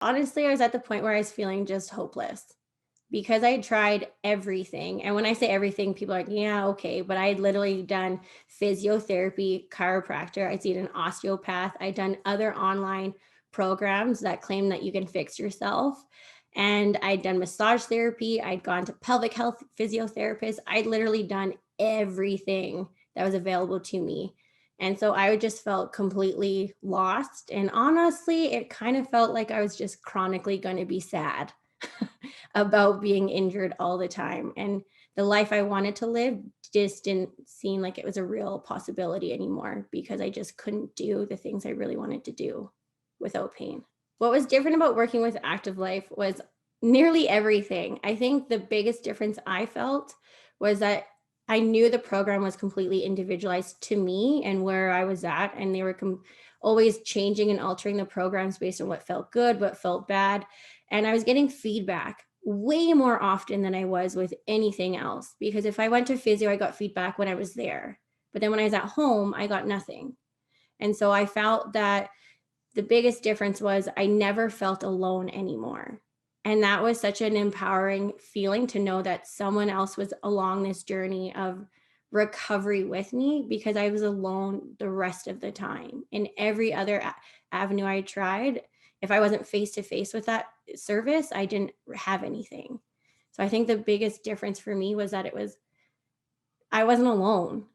Honestly, I was at the point where I was feeling just hopeless because I had tried everything. And when I say everything, people are like, yeah, okay. But I had literally done physiotherapy, chiropractor, I'd seen an osteopath, I'd done other online programs that claim that you can fix yourself. And I'd done massage therapy, I'd gone to pelvic health physiotherapists, I'd literally done everything that was available to me. And so I just felt completely lost. And honestly, it kind of felt like I was just chronically going to be sad about being injured all the time. And the life I wanted to live just didn't seem like it was a real possibility anymore because I just couldn't do the things I really wanted to do without pain. What was different about working with Active Life was nearly everything. I think the biggest difference I felt was that I knew the program was completely individualized to me and where I was at, and they were always changing and altering the programs based on what felt good, what felt bad. And I was getting feedback way more often than I was with anything else. Because if I went to physio, I got feedback when I was there. But then when I was at home, I got nothing. And so I felt that the biggest difference was I never felt alone anymore. And that was such an empowering feeling to know that someone else was along this journey of recovery with me because I was alone the rest of the time. In every other avenue I tried, if I wasn't face to face with that service, I didn't have anything. So I think the biggest difference for me was that I wasn't alone.